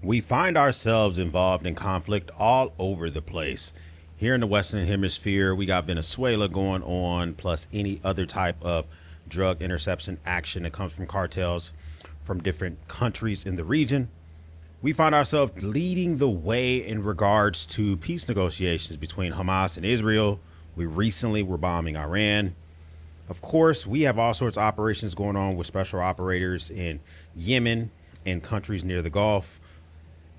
We find ourselves involved in conflict all over the place. Here in the Western Hemisphere, we got Venezuela going on, plus any other type of drug interception action that comes from cartels from different countries in the region. We find ourselves leading the way in regards to peace negotiations between Hamas and Israel. We recently were bombing Iran. Of course, we have all sorts of operations going on with special operators in Yemen and countries near the Gulf.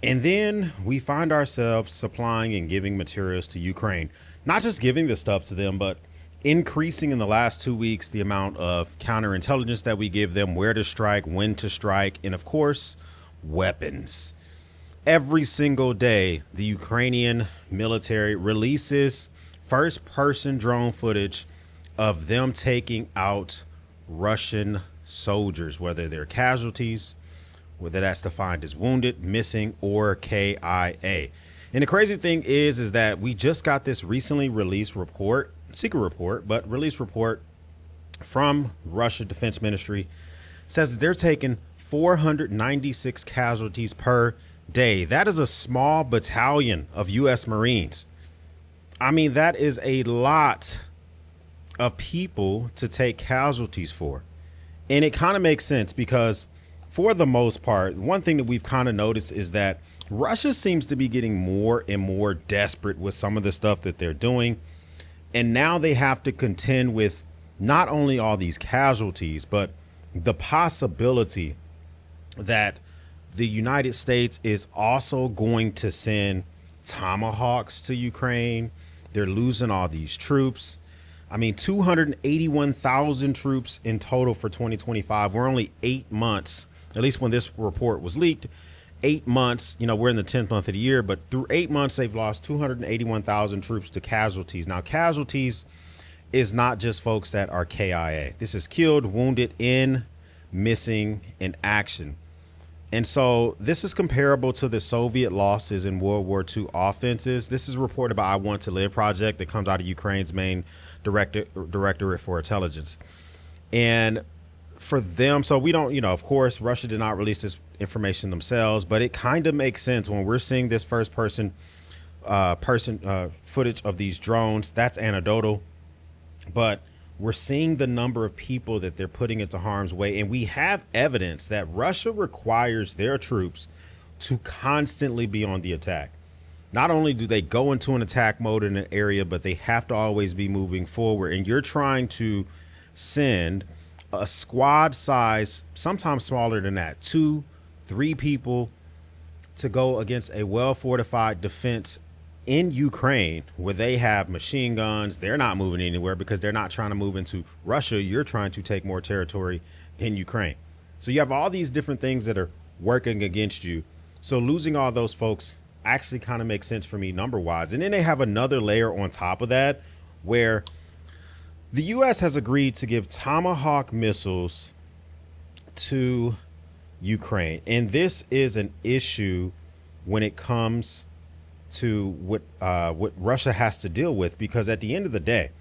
And then we find ourselves supplying and giving materials to Ukraine, not just giving the stuff to them, but increasing in the last 2 weeks the amount of counterintelligence that we give them, where to strike, when to strike, and of course, weapons. Every single day, the Ukrainian military releases first-person drone footage of them taking out Russian soldiers, whether they're casualties, whether that's defined as wounded, missing, or KIA. And the crazy thing is that we just got this recently released report, secret report, but released report from Russia Defense Ministry, says that they're taking 496 casualties per day. That is a small battalion of U.S. Marines. I mean, that is a lot of people to take casualties for. And it kind of makes sense because for the most part, one thing that we've kind of noticed is that Russia seems to be getting more and more desperate with some of the stuff that they're doing. And now they have to contend with not only all these casualties, but the possibility that the United States is also going to send tomahawks to Ukraine. They're losing all these troops. I mean, 281,000 troops in total for 2025. We're only 8 months, at least when this report was leaked, 8 months, we're in the 10th month of the year, but through 8 months, they've lost 281,000 troops to casualties. Now, casualties is not just folks that are KIA. This is killed, wounded, in, missing, in action. And so this is comparable to the Soviet losses in World War II offenses. This is reported by I Want to Live project that comes out of Ukraine's main directorate for intelligence. And for them, so we don't, of course, Russia did not release this information themselves, but it kind of makes sense when we're seeing this first person footage of these drones. That's anecdotal, but we're seeing the number of people that they're putting into harm's way. And we have evidence that Russia requires their troops to constantly be on the attack. Not only do they go into an attack mode in an area, but they have to always be moving forward. And you're trying to send a squad size, sometimes smaller than that, 2-3 people to go against a well-fortified defense in Ukraine, where they have machine guns. They're not moving anywhere because they're not trying to move into Russia. You're trying to take more territory in Ukraine. So you have all these different things that are working against you. So losing all those folks actually kind of makes sense for me number wise. And then they have another layer on top of that where the U.S. has agreed to give Tomahawk missiles to Ukraine. And this is an issue when it comes to what Russia has to deal with, because at the end of the day,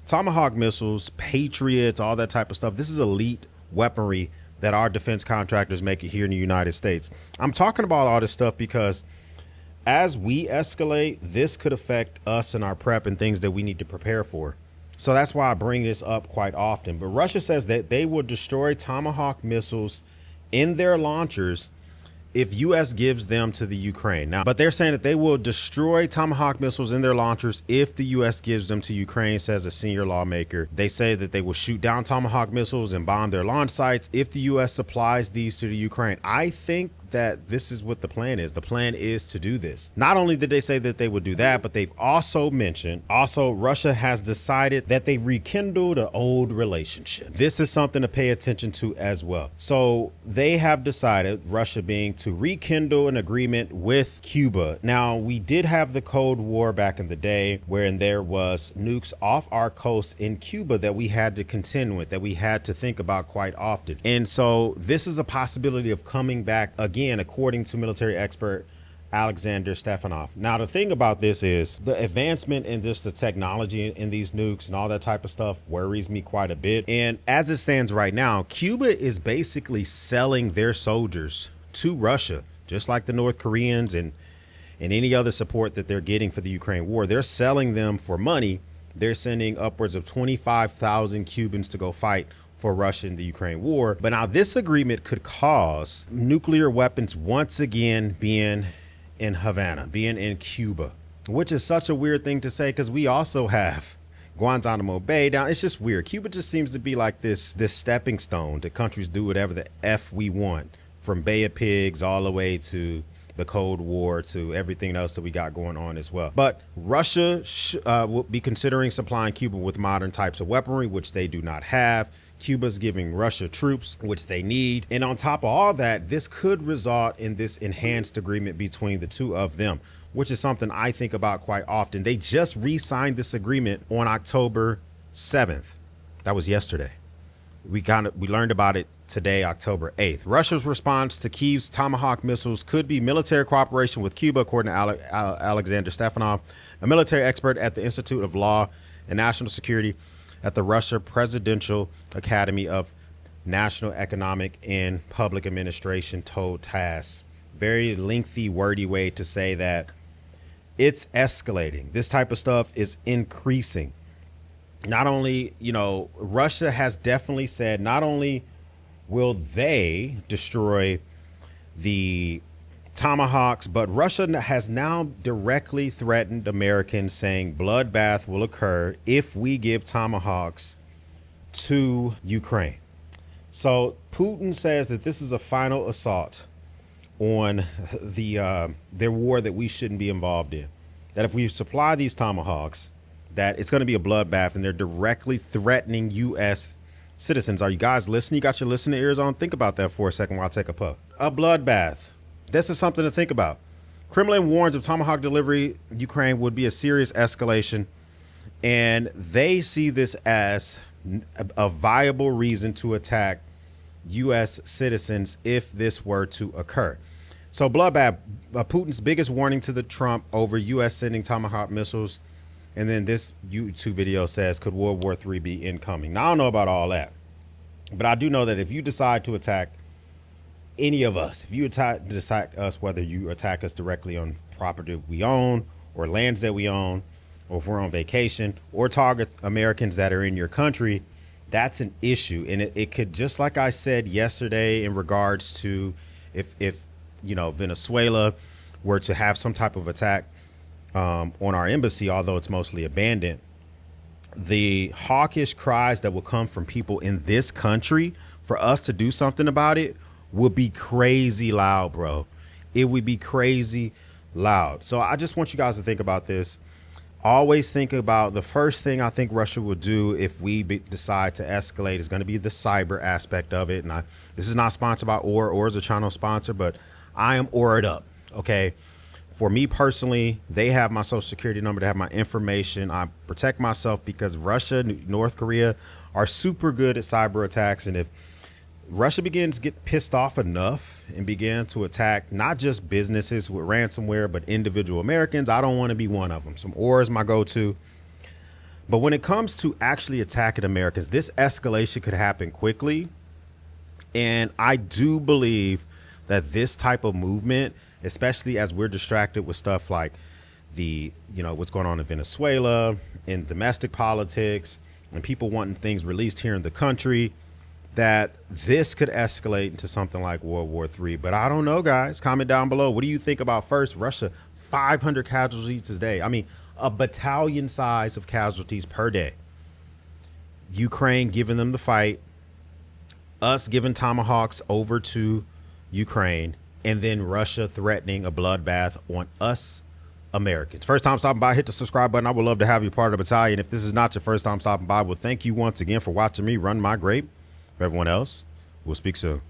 Tomahawk missiles, Patriots, all that type of stuff, this is elite weaponry that our defense contractors make it here in the United States. I'm talking about all this stuff because as we escalate, this could affect us and our prep and things that we need to prepare for. So that's why I bring this up quite often. But Russia says that they will destroy Tomahawk missiles in their launchers if U.S. gives them to the Ukraine. Now, but they're saying that they will destroy Tomahawk missiles in their launchers if the U.S. gives them to Ukraine, says a senior lawmaker. They say that they will shoot down Tomahawk missiles and bomb their launch sites if the U.S. supplies these to the Ukraine. I think that this is what the plan is. The plan is to do this. Not only did they say that they would do that, but they've also mentioned, Russia has decided that they've rekindled an old relationship. This is something to pay attention to as well. So they have decided, Russia being, to rekindle an agreement with Cuba. Now, we did have the Cold War back in the day wherein there was nukes off our coast in Cuba that we had to contend with, that we had to think about quite often. And so this is a possibility of coming back again, according to military expert Alexander Stefanov. Now, the thing about this is the advancement in just the technology in these nukes and all that type of stuff worries me quite a bit. And as it stands right now, Cuba is basically selling their soldiers to Russia just like the North Koreans and any other support that they're getting for the Ukraine war. They're selling them for money. They're sending upwards of 25,000 Cubans to go fight for Russia in the Ukraine war. But now this agreement could cause nuclear weapons once again being in Havana, being in Cuba, which is such a weird thing to say because we also have Guantanamo Bay down. It's just weird. Cuba just seems to be like this stepping stone to countries do whatever the F we want, from Bay of Pigs all the way to the Cold War to everything else that we got going on as well. But Russia will be considering supplying Cuba with modern types of weaponry, which they do not have. Cuba's giving Russia troops, which they need. And on top of all that, this could result in this enhanced agreement between the two of them, which is something I think about quite often. They just re-signed this agreement on October 7th. That was yesterday. We learned about it today, October 8th. Russia's response to Kyiv's Tomahawk missiles could be military cooperation with Cuba, according to Alexander Stefanov, a military expert at the Institute of Law and National Security at the Russia Presidential Academy of National Economic and Public Administration, told TASS. Very lengthy, wordy way to say that it's escalating. This type of stuff is increasing. Not only, Russia has definitely said not only will they destroy the Tomahawks, but Russia has now directly threatened Americans, saying bloodbath will occur if we give Tomahawks to Ukraine. So Putin says that this is a final assault on their war that we shouldn't be involved in. That if we supply these Tomahawks, that it's going to be a bloodbath, and they're directly threatening U.S. citizens. Are you guys listening? You got your listening ears on? Think about that for a second while I take a puff. A bloodbath. This is something to think about. Kremlin warns of Tomahawk delivery, Ukraine would be a serious escalation, and they see this as a viable reason to attack U.S. citizens if this were to occur. So bloodbath, Putin's biggest warning to the Trump over U.S. sending Tomahawk missiles. And then this YouTube video says, could World War III be incoming? Now, I don't know about all that, but I do know that if you decide to attack any of us, if you attack us, whether you attack us directly on property we own or lands that we own, or if we're on vacation, or target Americans that are in your country, that's an issue. And it could, just like I said yesterday, in regards to if Venezuela were to have some type of attack on our embassy, although it's mostly abandoned, the hawkish cries that will come from people in this country for us to do something about it will be crazy loud, bro. It would be crazy loud. So I just want you guys to think about this. Always think about the first thing I think Russia will do if we decide to escalate is going to be the cyber aspect of it. And this is not sponsored by Or is a channel sponsor, but I am Or'd up. Okay. For me personally, they have my social security number, they have my information. I protect myself because Russia, North Korea are super good at cyber attacks. And if Russia begins to get pissed off enough and begin to attack not just businesses with ransomware, but individual Americans, I don't want to be one of them. Some Or is my go-to. But when it comes to actually attacking Americans, this escalation could happen quickly. And I do believe that this type of movement, especially as we're distracted with stuff like what's going on in Venezuela, in domestic politics, and people wanting things released here in the country, that this could escalate into something like World War III. But I don't know, guys. Comment down below. What do you think about first? Russia, 500 casualties a day. I mean, a battalion size of casualties per day. Ukraine giving them the fight. Us giving Tomahawks over to Ukraine. And then Russia threatening a bloodbath on us Americans. First time stopping by, hit the subscribe button. I would love to have you part of the battalion. If this is not your first time stopping by, well, thank you once again for watching me run my grape. For everyone else, we'll speak soon.